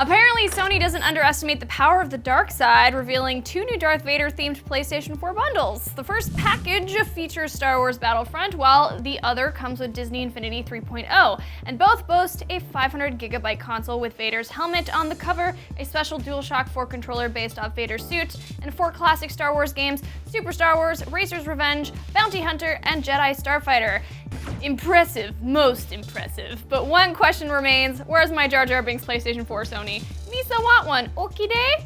Apparently, Sony doesn't underestimate the power of the dark side, revealing 2 new Darth Vader-themed PlayStation 4 bundles. The first package features Star Wars Battlefront, while the other comes with Disney Infinity 3.0, and both boast a 500GB console with Vader's helmet on the cover, a special DualShock 4 controller based off Vader's suit, and 4 classic Star Wars games: Super Star Wars, Racer's Revenge, Bounty Hunter, and Jedi Starfighter. Impressive, most impressive. But one question remains: where's my Jar Jar Binks PlayStation 4, Sony? Misa want one, okie day?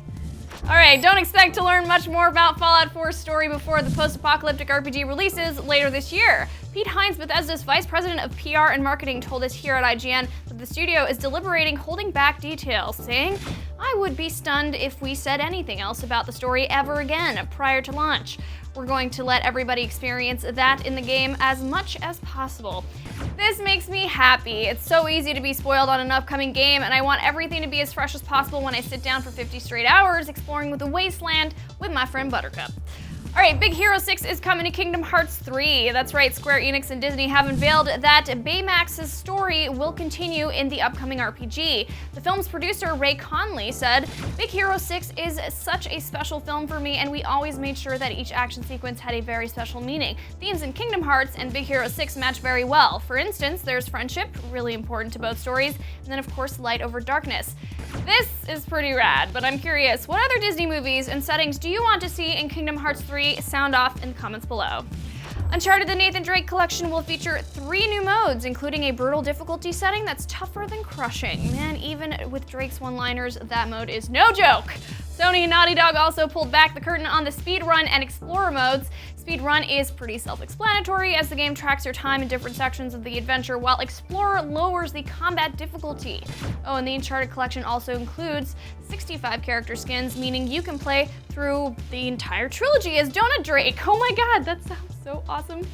Alright, don't expect to learn much more about Fallout 4's story before the post-apocalyptic RPG releases later this year. Pete Hines, Bethesda's vice president of PR and marketing, told us here at IGN that the studio is deliberating holding back details, saying, "I would be stunned if we said anything else about the story ever again prior to launch. We're going to let everybody experience that in the game as much as possible." This makes me happy. It's so easy to be spoiled on an upcoming game, and I want everything to be as fresh as possible when I sit down for 50 straight hours exploring the wasteland with my friend Buttercup. Alright, Big Hero 6 is coming to Kingdom Hearts 3. That's right, Square Enix and Disney have unveiled that Baymax's story will continue in the upcoming RPG. The film's producer, Ray Conley, said, "Big Hero 6 is such a special film for me, and we always made sure that each action sequence had a very special meaning. Themes in Kingdom Hearts and Big Hero 6 match very well. For instance, there's friendship, really important to both stories, and then of course light over darkness." This is pretty rad, but I'm curious, what other Disney movies and settings do you want to see in Kingdom Hearts 3? Sound off in the comments below. Uncharted: The Nathan Drake Collection will feature 3 new modes, including a brutal difficulty setting that's tougher than crushing. Man, even with Drake's one-liners, that mode is no joke. Sony and Naughty Dog also pulled back the curtain on the speedrun and explorer modes. Speedrun is pretty self-explanatory, as the game tracks your time in different sections of the adventure, while Explorer lowers the combat difficulty. Oh, and the Uncharted collection also includes 65 character skins, meaning you can play through the entire trilogy as Donut Drake. Oh my god, that sounds so awesome.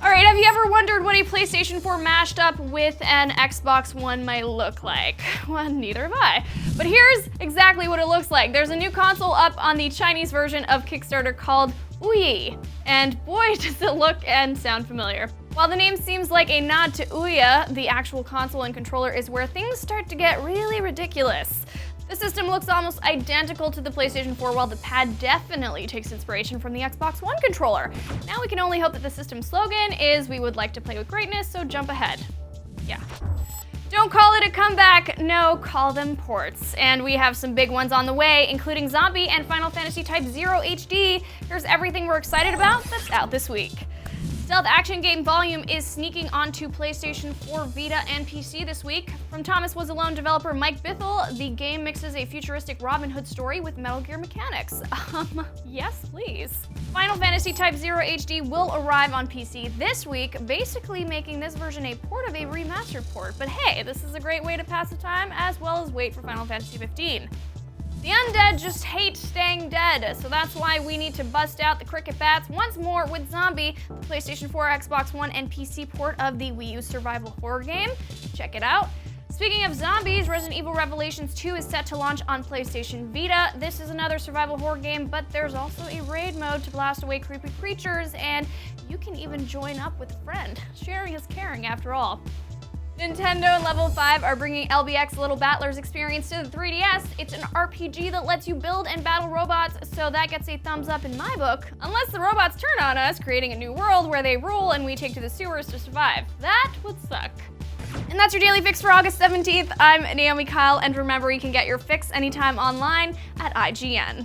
Alright, have you ever wondered what a PlayStation 4 mashed up with an Xbox One might look like? Well, neither have I. But here's exactly what it looks like. There's a new console up on the Chinese version of Kickstarter called Ouya, and boy does it look and sound familiar. While the name seems like a nod to Ouya, the actual console and controller is where things start to get really ridiculous. The system looks almost identical to the PlayStation 4, while the pad definitely takes inspiration from the Xbox One controller. Now we can only hope that the system's slogan is "We would like to play with greatness, so jump ahead." Yeah. Don't call it a comeback, no, call them ports. And we have some big ones on the way, including Zombi and Final Fantasy Type 0 HD. Here's everything we're excited about that's out this week. Stealth action game Volume is sneaking onto PlayStation 4, Vita, and PC this week. From Thomas Was Alone developer Mike Bithell, the game mixes a futuristic Robin Hood story with Metal Gear mechanics. Yes, please. Final Fantasy Type 0 HD will arrive on PC this week, basically making this version a port of a remastered port. But hey, this is a great way to pass the time, as well as wait for Final Fantasy 15. The undead just hate staying dead, so that's why we need to bust out the cricket bats once more with Zombi, the PlayStation 4, Xbox One, and PC port of the Wii U survival horror game. Check it out. Speaking of zombies, Resident Evil Revelations 2 is set to launch on PlayStation Vita. This is another survival horror game, but there's also a raid mode to blast away creepy creatures, and you can even join up with a friend. Sharing is caring, after all. Nintendo and Level 5 are bringing LBX Little Battlers experience to the 3DS. It's an RPG that lets you build and battle robots, so that gets a thumbs up in my book. Unless the robots turn on us, creating a new world where they rule and we take to the sewers to survive. That would suck. And that's your Daily Fix for August 17th. I'm Naomi Kyle, and remember, you can get your fix anytime online at IGN.